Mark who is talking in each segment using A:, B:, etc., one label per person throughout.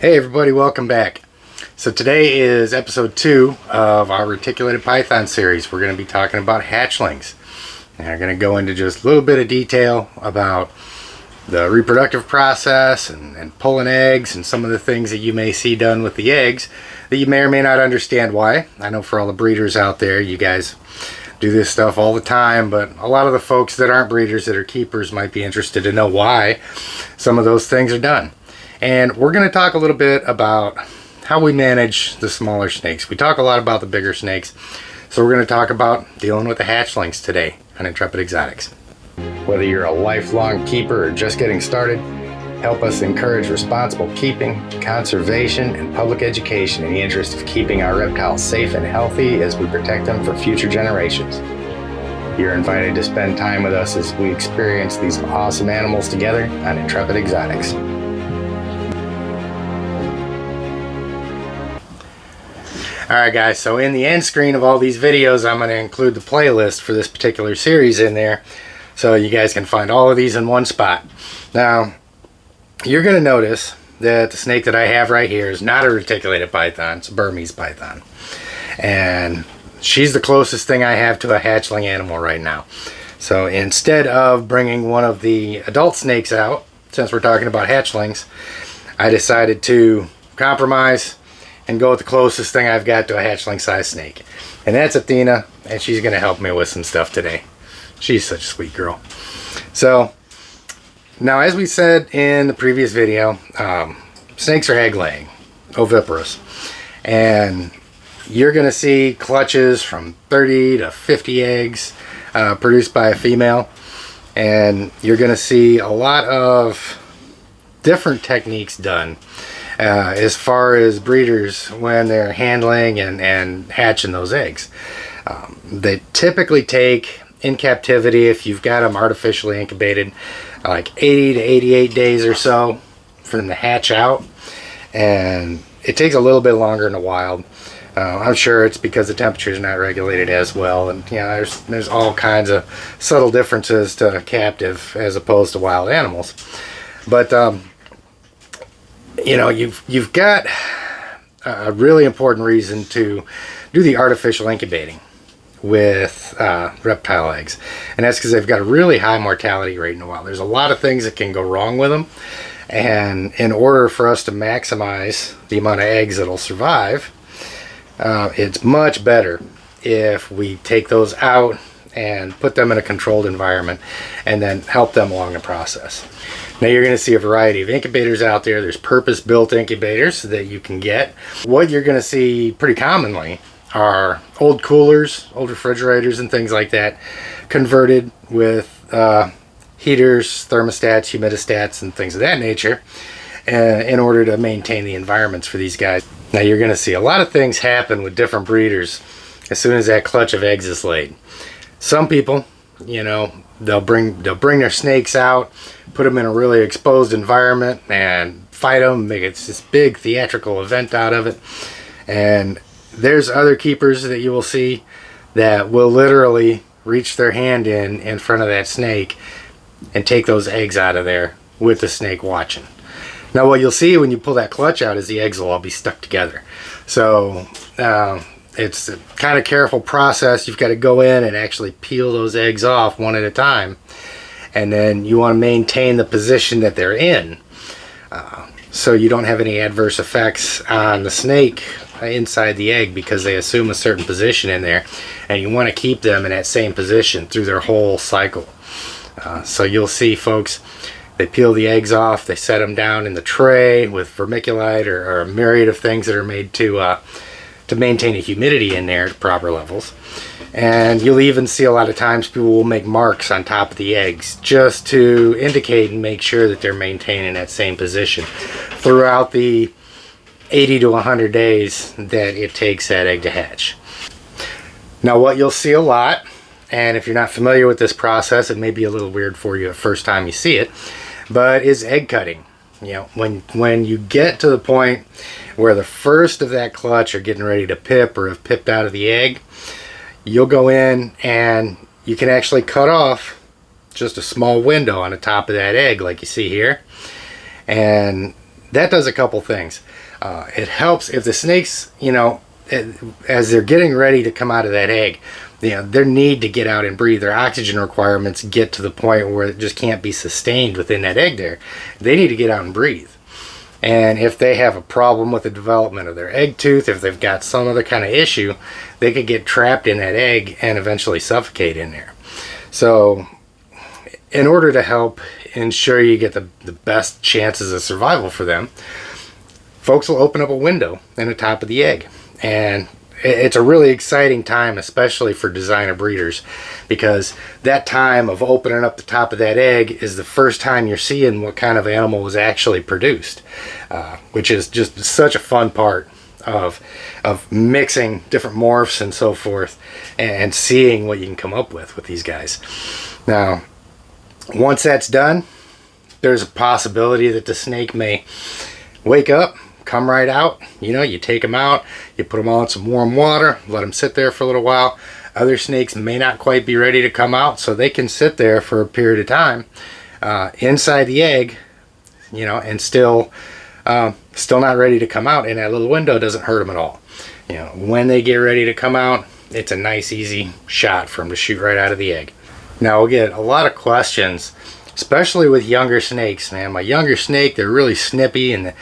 A: Hey everybody, welcome back. So today is episode 2 of our Reticulated Python series. We're going to be talking about hatchlings. And we're going to go into just a little bit of detail about the reproductive process and pulling eggs and some of the things that you may see done with the eggs that you may or may not understand why. I know for all the breeders out there, you guys do this stuff all the time, but a lot of the folks that aren't breeders, that are keepers, might be interested to know why some of those things are done. And we're going to talk a little bit about how we manage the smaller snakes. We talk a lot about the bigger snakes, so we're going to talk about dealing with the hatchlings today on Intrepid Exotics. Whether you're a lifelong keeper or just getting started, help us encourage responsible keeping, conservation, and public education in the interest of keeping our reptiles safe and healthy as we protect them for future generations. You're invited to spend time with us as we experience these awesome animals together on Intrepid Exotics. Alright guys, so in the end screen of all these videos, I'm going to include the playlist for this particular series in there, so you guys can find all of these in one spot. Now, you're going to notice that the snake that I have right here is not a reticulated python, it's a Burmese python. And she's the closest thing I have to a hatchling animal right now. So instead of bringing one of the adult snakes out, since we're talking about hatchlings, I decided to compromise and go with the closest thing I've got to a hatchling size snake. And that's Athena, and she's going to help me with some stuff today. She's such a sweet girl. So, now as we said in the previous video, snakes are egg laying, oviparous. And you're going to see clutches from 30 to 50 eggs produced by a female. And you're going to see a lot of different techniques done as far as breeders when they're handling and hatching those eggs. They typically take, in captivity, if you've got them artificially incubated, like 80 to 88 days or so for them to hatch out. And it takes a little bit longer in the wild. I'm sure it's because the temperature is not regulated as well, and you know, there's all kinds of subtle differences to captive as opposed to wild animals. But you know, you've got a really important reason to do the artificial incubating with reptile eggs, and that's because they've got a really high mortality rate in the wild. There's a lot of things that can go wrong with them, and in order for us to maximize the amount of eggs that'll survive, it's much better if we take those out and put them in a controlled environment and then help them along the process. Now you're going to see a variety of incubators out there. There's purpose-built incubators that you can get. What you're going to see pretty commonly are old coolers, old refrigerators and things like that, converted with heaters, thermostats, humidistats, and things of that nature in order to maintain the environments for these guys. Now you're going to see a lot of things happen with different breeders as soon as that clutch of eggs is laid. Some people, you know, they'll bring their snakes out, put them in a really exposed environment and fight them, make it this big theatrical event out of it. And there's other keepers that you will see that will literally reach their hand in front of that snake and take those eggs out of there with the snake watching. Now what you'll see when you pull that clutch out is the eggs will all be stuck together. So it's a kind of careful process. You've got to go in and actually peel those eggs off one at a time, and then you want to maintain the position that they're in so you don't have any adverse effects on the snake inside the egg, because they assume a certain position in there, and you want to keep them in that same position through their whole cycle. So you'll see folks, they peel the eggs off, they set them down in the tray with vermiculite or a myriad of things that are made to maintain a humidity in there at proper levels. And you'll even see a lot of times people will make marks on top of the eggs just to indicate and make sure that they're maintaining that same position throughout the 80 to 100 days that it takes that egg to hatch. Now what you'll see a lot, and if you're not familiar with this process, it may be a little weird for you the first time you see it, but is egg cutting. You know, when you get to the point where the first of that clutch are getting ready to pip or have pipped out of the egg, you'll go in and you can actually cut off just a small window on the top of that egg like you see here, and that does a couple things. It helps if the snakes, as they're getting ready to come out of that egg, their need to get out and breathe, their oxygen requirements get to the point where it just can't be sustained within that egg there. They need to get out and breathe. And if they have a problem with the development of their egg tooth, if they've got some other kind of issue, they could get trapped in that egg and eventually suffocate in there. So in order to help ensure you get the best chances of survival for them, folks will open up a window in the top of the egg. And it's a really exciting time, especially for designer breeders, because that time of opening up the top of that egg is the first time you're seeing what kind of animal was actually produced, which is just such a fun part of mixing different morphs and so forth, and seeing what you can come up with these guys. Now, once that's done, there's a possibility that the snake may wake up, come right out. You take them out, you put them all in some warm water, let them sit there for a little while. Other snakes may not quite be ready to come out, so they can sit there for a period of time inside the egg, and still not ready to come out. And that little window doesn't hurt them at all. When they get ready to come out, it's a nice easy shot for them to shoot right out of the egg. Now, we'll get a lot of questions, especially with younger snakes. Man, my younger snake, they're really snippy, and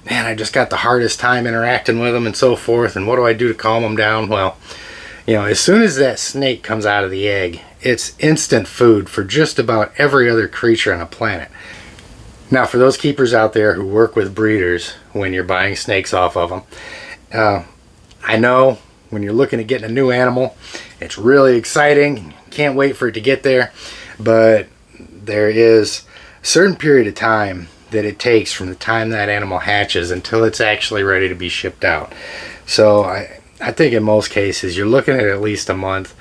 A: man, I just got the hardest time interacting with them and so forth, and what do I do to calm them down? Well, as soon as that snake comes out of the egg, it's instant food for just about every other creature on the planet. Now, for those keepers out there who work with breeders when you're buying snakes off of them, I know when you're looking at getting a new animal, it's really exciting. Can't wait for it to get there, but there is a certain period of time that it takes from the time that animal hatches until it's actually ready to be shipped out. So I think in most cases you're looking at least a month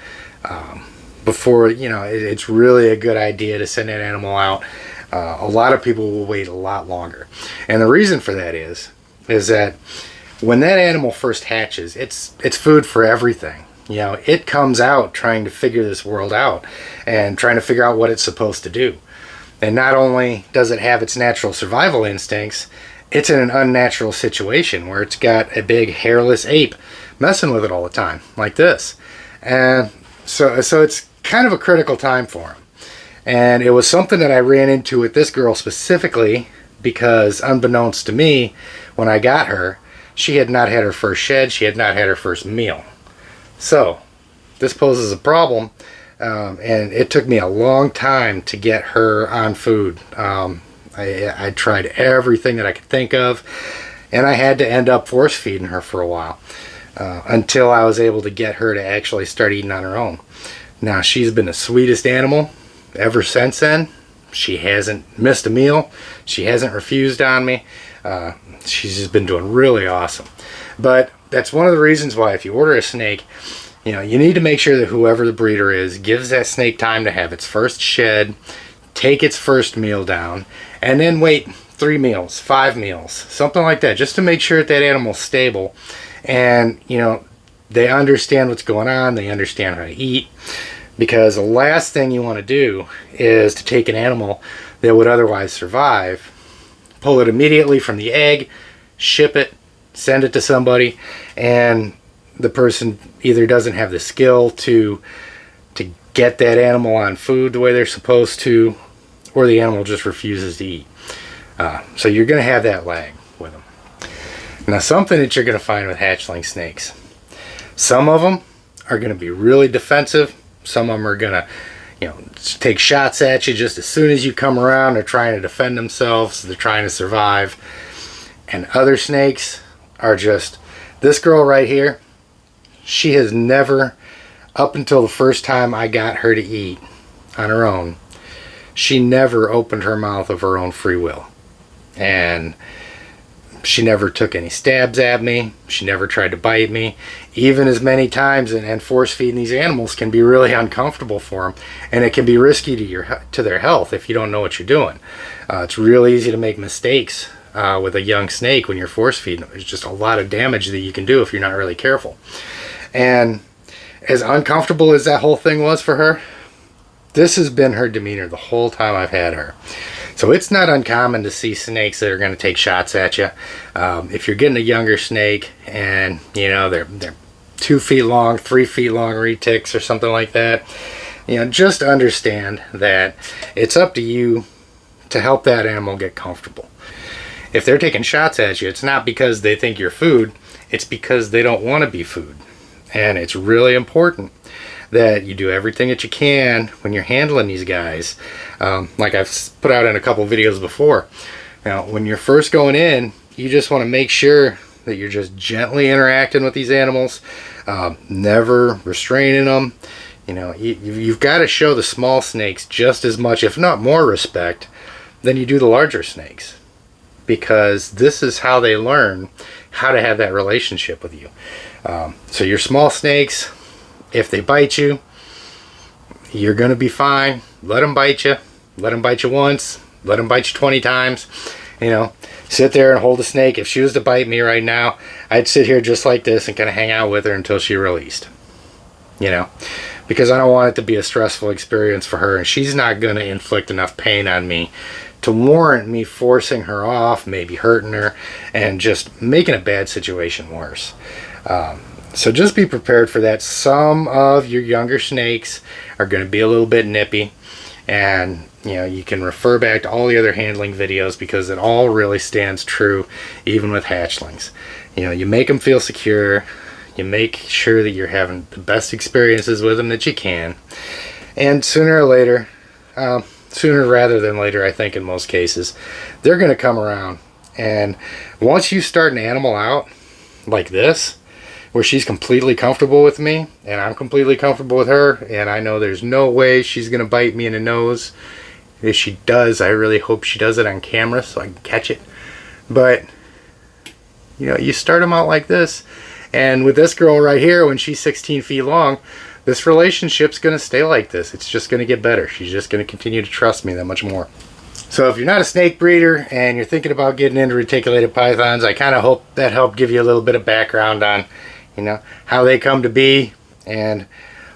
A: before it's really a good idea to send that animal out. A lot of people will wait a lot longer, and the reason for that is that when that animal first hatches, it's food for everything. It comes out trying to figure this world out and trying to figure out what it's supposed to do. And not only does it have its natural survival instincts, it's in an unnatural situation where it's got a big hairless ape messing with it all the time, like this. And so it's kind of a critical time for him. And it was something that I ran into with this girl specifically because, unbeknownst to me, when I got her, she had not had her first shed, she had not had her first meal. So this poses a problem. And it took me a long time to get her on food. I tried everything that I could think of, and I had to end up force feeding her for a while until I was able to get her to actually start eating on her own. Now, she's been the sweetest animal ever since then. She hasn't missed a meal. She hasn't refused on me. She's just been doing really awesome. But that's one of the reasons why if you order a snake, you need to make sure that whoever the breeder is gives that snake time to have its first shed, take its first meal down, and then wait 3 meals, 5 meals, something like that, just to make sure that animal's stable and, they understand what's going on, they understand how to eat. Because the last thing you want to do is to take an animal that would otherwise survive, pull it immediately from the egg, ship it, send it to somebody, and the person either doesn't have the skill to get that animal on food the way they're supposed to, or the animal just refuses to eat. So you're going to have that lag with them. Now, something that you're going to find with hatchling snakes, some of them are going to be really defensive. Some of them are going to take shots at you just as soon as you come around. They're trying to defend themselves. They're trying to survive. And other snakes are just, this girl right here, she has never, up until the first time I got her to eat on her own, she never opened her mouth of her own free will. And she never took any stabs at me. She never tried to bite me. Even as many times, and force feeding these animals can be really uncomfortable for them. And it can be risky to their health if you don't know what you're doing. It's real easy to make mistakes with a young snake when you're force feeding them. There's just a lot of damage that you can do if you're not really careful. And as uncomfortable as that whole thing was for her, this has been her demeanor the whole time I've had her. So it's not uncommon to see snakes that are going to take shots at you. If you're getting a younger snake and they're 2 feet long, 3 feet long retics or something like that, just understand that it's up to you to help that animal get comfortable. If they're taking shots at you, it's not because they think you're food, it's because they don't want to be food. And it's really important that you do everything that you can when you're handling these guys. Like I've put out in a couple videos before, when you're first going in, you just want to make sure that you're just gently interacting with these animals, never restraining them. You've got to show the small snakes just as much, if not more, respect than you do the larger snakes, because this is how they learn how to have that relationship with you. So your small snakes, if they bite you, you're going to be fine. Let them bite you. Let them bite you once. Let them bite you 20 times. Sit there and hold a snake. If she was to bite me right now, I'd sit here just like this and kind of hang out with her until she released. Because I don't want it to be a stressful experience for her, and she's not going to inflict enough pain on me to warrant me forcing her off, maybe hurting her, and just making a bad situation worse. So just be prepared for that. Some of your younger snakes are going to be a little bit nippy, and you can refer back to all the other handling videos, because it all really stands true even with hatchlings. You make them feel secure, you make sure that you're having the best experiences with them that you can, and sooner rather than later, I think in most cases, they're going to come around. And once you start an animal out like this, where she's completely comfortable with me and I'm completely comfortable with her, and I know there's no way she's going to bite me in the nose. If she does, I really hope she does it on camera so I can catch it. But you start them out like this, and with this girl right here, when she's 16 feet long, this relationship's going to stay like this. It's just going to get better. She's just going to continue to trust me that much more. So if you're not a snake breeder and you're thinking about getting into reticulated pythons, I kind of hope that helped give you a little bit of background on how they come to be and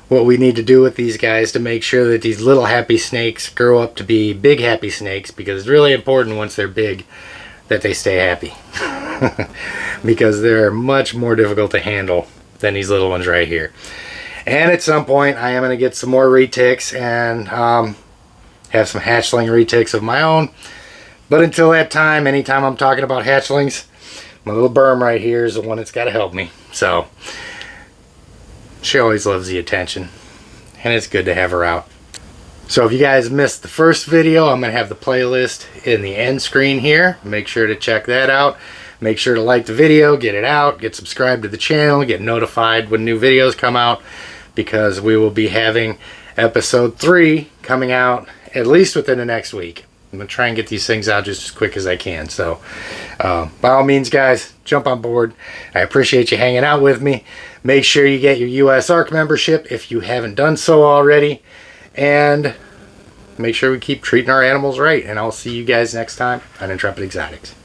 A: what we need to do with these guys to make sure that these little happy snakes grow up to be big happy snakes, because it's really important once they're big that they stay happy. Because they're much more difficult to handle than these little ones right here. And at some point I am going to get some more retics and have some hatchling retics of my own. But until that time, anytime I'm talking about hatchlings, my little berm right here is the one that's got to help me. So she always loves the attention, and it's good to have her out. So if you guys missed the first video, I'm going to have the playlist in the end screen here. Make sure to check that out. Make sure to like the video, get it out, get subscribed to the channel, get notified when new videos come out, because we will be having episode 3 coming out at least within the next week. I'm going to try and get these things out just as quick as I can. So by all means, guys, jump on board. I appreciate you hanging out with me. Make sure you get your US ARC membership if you haven't done so already. And make sure we keep treating our animals right. And I'll see you guys next time on Intrepid Exotics.